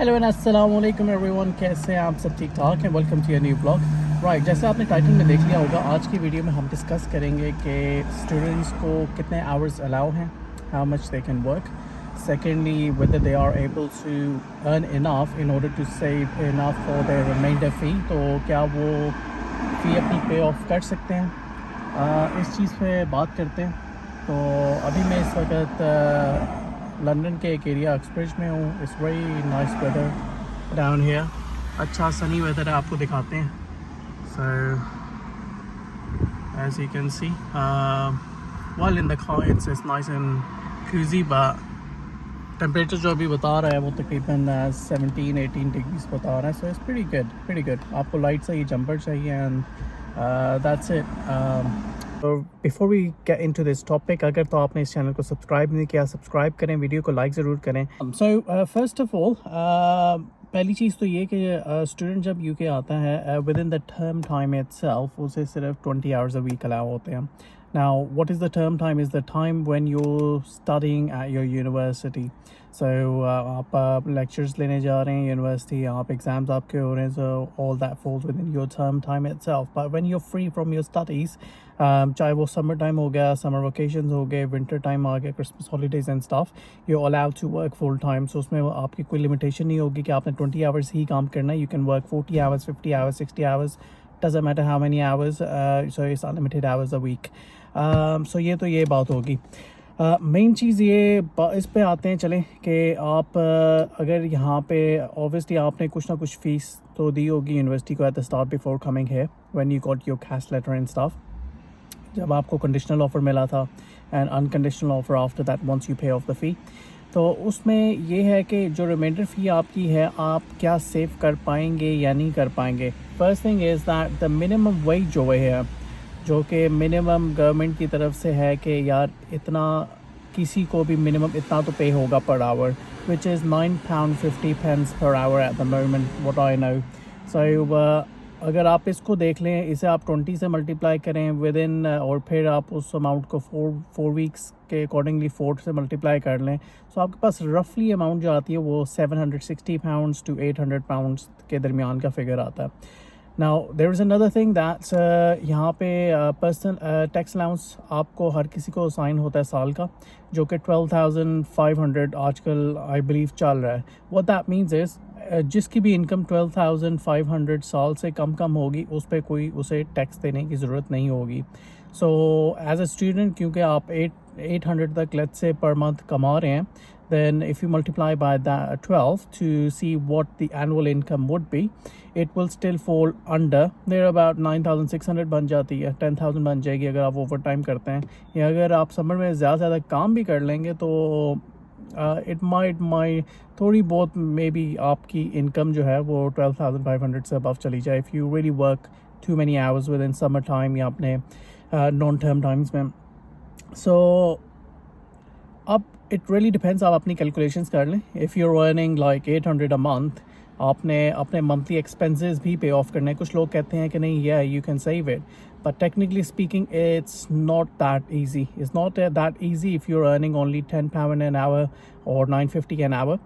Hello and अस्सलाम वालेकुम everyone, कैसे हैं आप सब? ठीक ठाक हैं। Welcome to a new blog. Right, जैसे आपने टाइटल में देख लिया होगा, आज की वीडियो में हम डिस्कस करेंगे कि स्टूडेंट्स को कितने आवर्स अलाउ हैं, how much they can work, secondly whether they are able to earn enough in order to save enough for their remainder fee, तो क्या वो फ़ी अपनी पे ऑफ कर सकते हैं। इस चीज़ पे बात करते हैं। तो अभी मैं इस वक्त लंदन के एक एरिया एक्सप्रेस में हूँ। It's very nice weather down here. अच्छा सनी वेदर है, आपको दिखाते हैं। So as you can see while in the car it's nice and cosy, but temperature जो अभी बता रहा है वो तकरीबन 17-18 डिग्रीज बता रहा है। So it's pretty good. आपको लाइट सा ये जंपर चाहिए एंड दैट्स इट। तो before we get into this topic, अगर तो आपने इस चैनल को सब्सक्राइब नहीं किया, सब्सक्राइब करें, वीडियो को लाइक ज़रूर करें। सो फर्स्ट ऑफ ऑल पहली चीज़ तो ये कि स्टूडेंट जब यूके आता है with in the term time itself उसे सिर्फ 20 आवर्स अ वीक अलाउ होते हैं। Now, what is the term time? Is the time when you're studying at your university. So, आप lectures लेने जा रहे हैं यूनिवर्सिटी, आप एग्ज़ाम्स आपके हो रहे हैं, so all that falls within your term time itself. But when you're free from your studies, चाहे वो समर टाइम हो गया, समर वेकेशंस हो गए, विंटर टाइम आ गया, Christmas holidays and stuff, you allowed to work full time. So उसमें आपकी कोई लिमिटेशन नहीं होगी कि आपने 20 आवर्स ही काम करना है। You can work 40 hours, 50 hours, 60 hours, doesn't matter how many hours, so it's unlimited hours a week. So ये बात होगी। मेन चीज़ ये इस पे आते हैं चलें कि आप अगर यहाँ पे ऑब्वियसली आपने कुछ ना कुछ फ़ीस तो दी होगी यूनिवर्सिटी को at the start before coming है, when you got your CAS letter and stuff, जब आपको कंडीशनल ऑफ़र मिला था, and unconditional offer after that once you pay off the fee. तो उसमें ये है कि जो रिमाइंडर फ़ी आपकी है, आप क्या सेव कर पाएंगे या नहीं कर पाएंगे। First thing is that the minimum wage जो है, जो कि मिनिमम गवर्नमेंट की तरफ से है कि यार इतना किसी को भी मिनिमम इतना तो पे होगा per hour, which is £9.50 per hour at the moment what I know. So अगर आप इसको देख लें, इसे आप 20 से मल्टीप्लाई करें विद इन, और फिर आप उस अमाउंट को फोर वीक्स के अकॉर्डिंगली 4 से मल्टीप्लाई कर लें, तो आपके पास रफली अमाउंट जो आती है वो £760 to £800 के दरमियान का फिगर आता है। Now there is another thing that's, यहाँ पे पर्सनल टैक्स अलाउंस आपको हर किसी को साइन होता है साल का, जो कि 12,500 आजकल आई बिलीव चल रहा है। व्हाट दैट मीन्स इज़ जिसकी भी इनकम 12,500 साल से कम होगी, उस पर कोई उसे टैक्स देने की ज़रूरत नहीं होगी। सो एज अ स्टूडेंट, क्योंकि आप 800 तक लेट्स से पर मंथ कमा रहे हैं, then if you multiply by that 12 to see what the annual income would be, it will still fall under there about 9,600 बन जाती है, 10,000 बन जाएगी अगर आप ओवर टाइम करते हैं, या अगर आप समर में ज़्यादा काम भी कर लेंगे तो इट माइट थोड़ी बहुत मे बी आपकी इनकम जो है वो 12,500 से अबव चली जाए if you really work too many hours within summer time या अपने नॉन टर्म टाइम्स में। सो अब इट रियली डिपेंड्स, आप अपनी कैलकुलेशंस कर लें। If you are earning like 800 a month, आपने अपने मंथली एक्सपेंसेस भी पे ऑफ करने हैं। कुछ लोग कहते हैं कि नहीं, या you can save it, but technically speaking it's not that easy. It's not that easy if you are earning only £10 an hour और £9.50 एन आवर।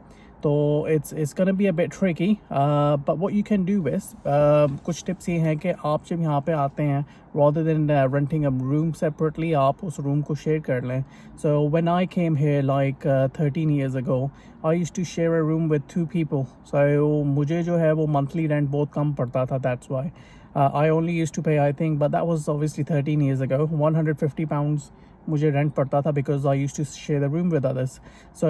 तो it's gonna be a bit tricky, but what you can do is, कुछ tips ये हैं कि आप जब यहाँ पे आते हैं, rather than renting a room separately, आप उस रूम को शेयर कर लें। So when I came here like 13 years ago, I used to share a room with 2 people. So मुझे जो है वो monthly rent बहुत कम पड़ता था, that's why I only used to pay, I think, but that was obviously 13 years ago, £150 मुझे rent पड़ता था, because I use to share the room with others. So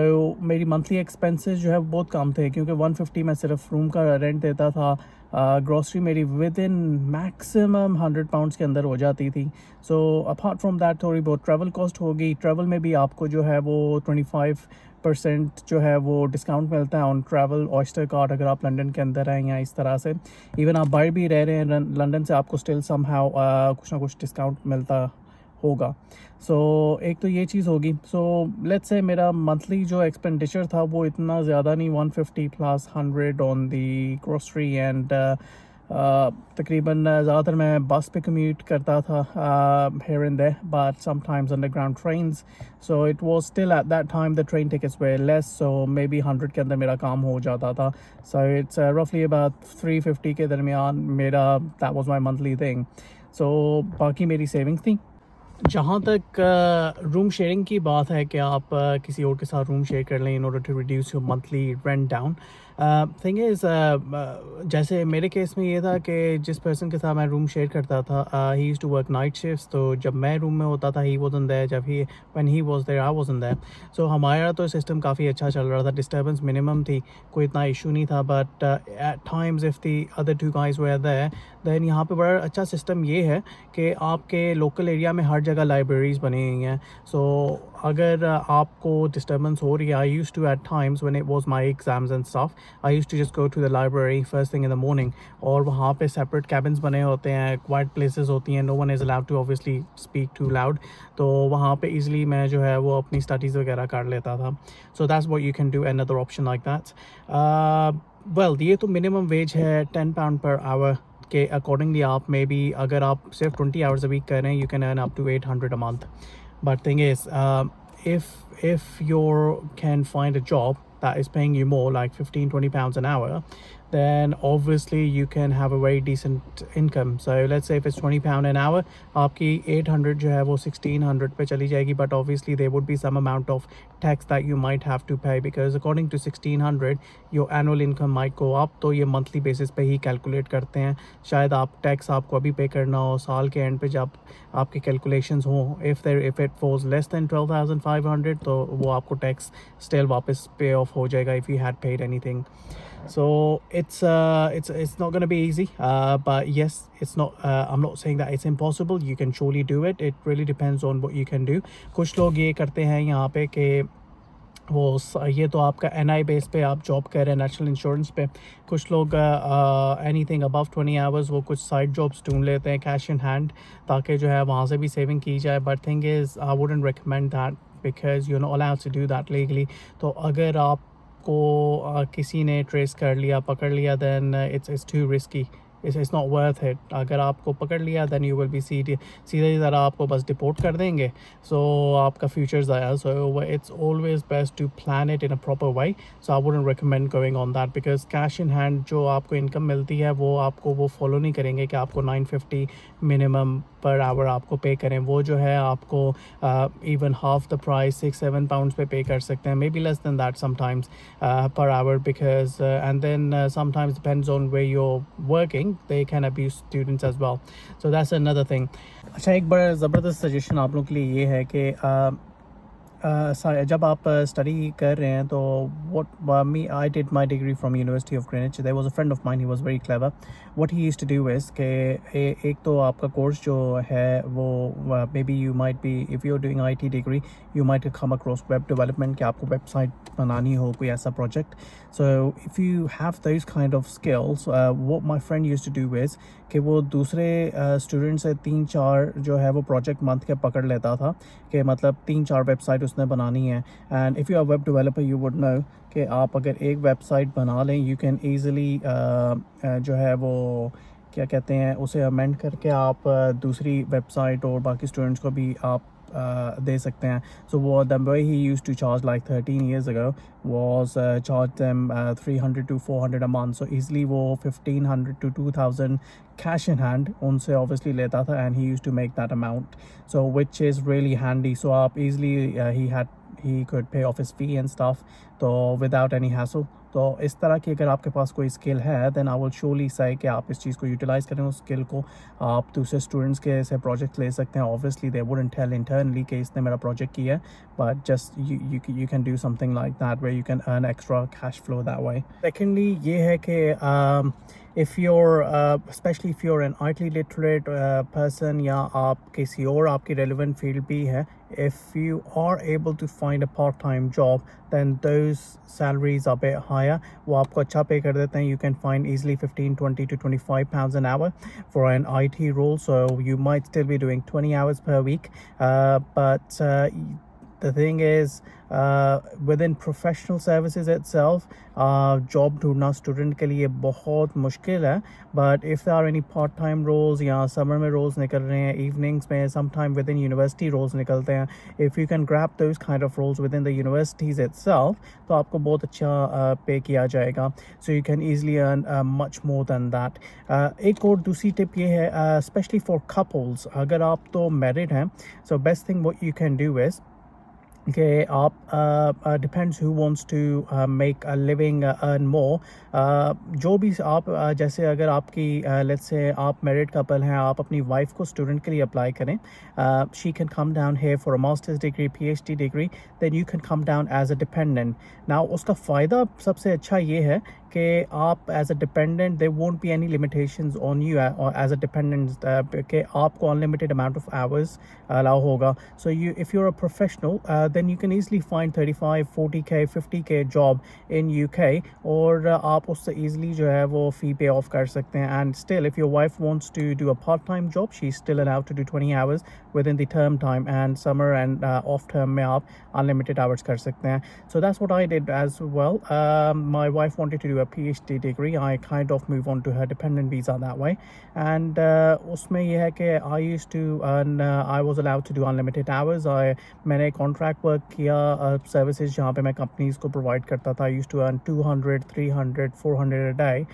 मेरी मंथली एक्सपेंसेस जो है बहुत कम थे, क्योंकि 150 मैं सिर्फ रूम का रेंट देता था। ग्रॉसरी मेरी विद इन मैक्सिमम £100 के अंदर हो जाती थी। सो अपार्ट फ्रॉम दैट थोड़ी बहुत ट्रैवल कॉस्ट होगी। ट्रैवल में भी आपको जो है वो 25% जो है वो डिस्काउंट मिलता है ऑन ट्रैवल ऑयस्टर कार्ड, अगर आप लंदन के अंदर हैं या इस तरह से। इवन आप बाहर भी रह रहे हैं लंदन से, आपको स्टिल समहाउ कुछ ना कुछ डिस्काउंट मिलता होगा। सो एक तो ये चीज़ होगी। सो लेट्स से मेरा मंथली जो एक्सपेंडिचर था वो इतना ज़्यादा नहीं, 150 plus 100 on the grocery and तकरीबन ज़्यादातर मैं बस पे कम्यूट करता था here and there, but sometimes underground trains. So it was still at that time the train tickets were less, so maybe 100 के अंदर मेरा काम हो जाता था. So it's roughly about 350 के दरमियान मेरा that was my monthly thing. So बाकी मेरी सेविंग्स थी. जहाँ तक रूम शेयरिंग की बात है कि आप किसी और के साथ रूम शेयर कर लें in order to reduce your monthly rent down. Thing is जैसे मेरे केस में ये था कि जिस पर्सन के साथ मैं रूम शेयर करता था he used to work night shifts. तो जब मैं रूम में होता था ही वाज़न्ट देयर, जब he when he was there I wasn't there. So हमारा तो सिस्टम काफ़ी अच्छा चल रहा था, डिस्टर्बेंस मिनिमम थी, कोई इतना इशू नहीं था. But at times if the other two guys were there then यहाँ पे बड़ा अच्छा सिस्टम ये है कि आपके लोकल एरिया में हर जगह लाइब्रेरीज़ बनी हुई हैं. सो अगर आपको डिस्टर्बेंस हो रही है, I used to at times when it was my exams and stuff, I used to just go to the library first thing in the morning. और वहाँ पे सेपरेट कैबिन्स बने होते हैं, क्वाइट प्लेसेस होती हैं, no one is allowed to obviously speak too loud. तो वहाँ पे ईजिली मैं जो है वो अपनी स्टडीज़ वगैरह कर लेता था. So that's what you can do. Another option like that. Well ये तो मिनिमम वेज है £10 पर आवर के अकॉर्डिंगली. आप मे बी अगर आप सिर्फ 20 आवर्स अ वीक कर रहे हैं, you can earn up to 800 a month. But thing is if you can find a job that is paying you more, like 15-20 pounds an hour, then obviously you can have a very decent income. So let's say if it's £20 an hour, आपकी 800 जो है वो 1600 पे चली जाएगी. But obviously there would be some amount of tax that you might have to pay, because according to 1600 your annual income might go up. तो ये monthly basis पे ही calculate करते हैं. शायद आप tax आपको अभी पे करना हो, साल के end पे जब आपके calculations हो, if it falls less than 12,500 तो वो आपको tax still वापस pay off हो जाएगा if you had paid anything. So it's not going to be easy, but yes, it's not I'm not saying that it's impossible. You can surely do it. It really depends on what you can do. कुछ लोग ये करते हैं यहाँ पे कि वो ये तो आपका NI बेस पे आप जॉब कर रहे हैं, नेशनल इंश्योरेंस पे. कुछ लोग एनीथिंग अबव 20 आवर्स वो कुछ साइड जॉब्स ढूंढ लेते हैं कैश इन हैंड, ताकि जो है वहाँ से भी सेविंग की जाए. But thing is I wouldn't recommend that because you know allowed to do that legally. तो अगर आप को किसी ने ट्रेस कर लिया, पकड़ लिया, then it's too risky. It's not worth it. अगर आपको पकड़ लिया दैन यू विल बी सीधे ज़रा आपको बस डिपोर्ट कर देंगे. सो आपका फ्यूचर ज़ाया. So it's always best to plan it in a proper way. So I wouldn't recommend going on that, because cash in hand जो आपको इनकम मिलती है वो आपको वो फॉलो नहीं करेंगे कि आपको 950 मिनिमम पर आवर आपको पे करें. वो जो है आपको even half the price 6-7 pounds पे कर सकते हैं, may be less than that sometimes per hour, because and then sometimes depends on where you're working, they can abuse students as well. So that's another thing. अच्छा, एक बड़ा ज़बरदस्त suggestion आप लोगों के लिए ये है कि जब आप स्टडी कर रहे हैं तो what I did my degree from University of Greenwich. There was a friend of mine, he was very clever. What he used to do is कि एक तो आपका कोर्स जो है वो maybe you might be, if you're doing IT degree, you might come across web development कि आपको website बनानी हो, कोई ऐसा project. So if you have those kind of skills, what my friend used to do is कि वो दूसरे student से 3-4 जो है वो प्रोजेक्ट मंथ के पकड़ लेता था कि मतलब 3-4 वेबसाइट उसने बनानी है. And if you are web developer you would know कि आप अगर एक वेबसाइट बना लें, यू कैन ईज़िली जो है वो क्या कहते हैं उसे अमेंड करके आप दूसरी वेबसाइट और बाकी स्टूडेंट्स को भी आप दे सकते हैं. So what the way he used to charge like 13 years ago was charge them 300 to 400 a month. So easily वो 1500 to 2000 cash in hand उनसे obviously लेता था, and he used to make that amount. So which is really handy. So आप easily he could pay off his fee and stuff, तो without any hassle. तो इस तरह की अगर आपके पास कोई स्किल है दैन आई विल श्योरली से कि आप इस चीज़ को यूटिलाइज़ करें. उस स्किल को आप दूसरे स्टूडेंट्स के ऐसे प्रोजेक्ट ले सकते हैं. Obviously they wouldn't tell internally कि इसने मेरा प्रोजेक्ट किया है, but just you can do something like that where you can earn extra cash flow that way. Secondly ये है कि if you're especially if you're an IT literate person या आप किसी और आपकी relevant field भी है, if you are able to find a part-time job then those salaries are a bit higher. वो आपको अच्छा पे कर देते हैं. You can find easily 15, 20 to 25 pounds an hour for an IT role. So you might still be doing 20 hours per week, but the thing is within professional services itself job ढूंढना student के लिए बहुत मुश्किल है but if there are any part time roles या summer में roles निकल रहे हैं इवनिंग्स में some time within university roles निकलते हैं if you can grab those kind of roles within the universities itself तो आपको बहुत अच्छा पे किया जाएगा so you can easily earn much more than that एक और दूसरी टिप ये है स्पेशली फॉर कपल्स अगर आप तो मैरिड हैं so best thing what you can do is कि आप depends who wants to make a living earn more जो भी आप जैसे अगर आपकी लेट्स से आप मैरिड कपल हैं आप अपनी वाइफ को स्टूडेंट के लिए अप्लाई करें she can come down here for a masters degree PhD degree then you can come down as a dependent now उसका फ़ायदा सबसे अच्छा ये है कि आप as a dependent there won't be any limitations on you as a dependent कि आपको unlimited amount of hours allow होगा so you if you are a professional then you can easily find 35 40k 50k job in UK और आप उससे easily जो है वो fee pay off कर सकते हैं and still if your wife wants to do a part-time job she's still allowed to do 20 hours within the term time and summer and off term में आप unlimited hours कर सकते हैं so that's what I did as well my wife wanted to do a PhD degree I kind of move on to her dependent visa that way and उसमें यह है कि I used to earn I was allowed to do unlimited hours मैंने contract work किया services जहाँ पे मैं companies को प्रोवाइड करता था use to earn 200 300 400 a day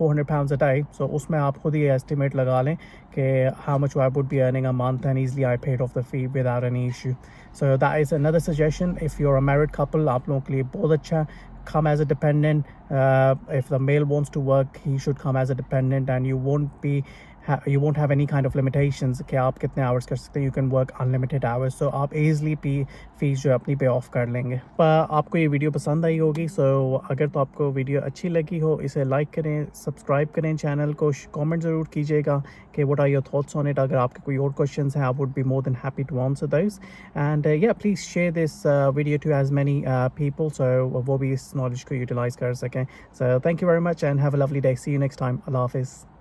400 pounds a day so उसमें आप खुद ही एस्टिमेट लगा लें कि how much I would be earning a month and easily I paid off the fee without any issue so that is another suggestion if you are a married couple आप लोगों के लिए बहुत अच्छा come as a dependent if the male wants to work he should come as a dependent and you won't have any kind of limitations कि आप कितने hours कर सकते हैं you can work unlimited hours so आप easily fees जो अपनी पे ऑफ कर लेंगे पर आपको ये वीडियो पसंद आई होगी सो अगर तो आपको वीडियो अच्छी लगी हो इसे लाइक करें सब्सक्राइब करें चैनल को कमेंट ज़रूर कीजिएगा कि what are your thoughts on it अगर आपके कोई और क्वेश्चंस हैं I would be more than happy to answer those and yeah please share this video to as many people so वो भी इस नॉलेज को यूटिलाइज कर सकें so thank you very much and have a lovely day see you next time Allah हाफिज़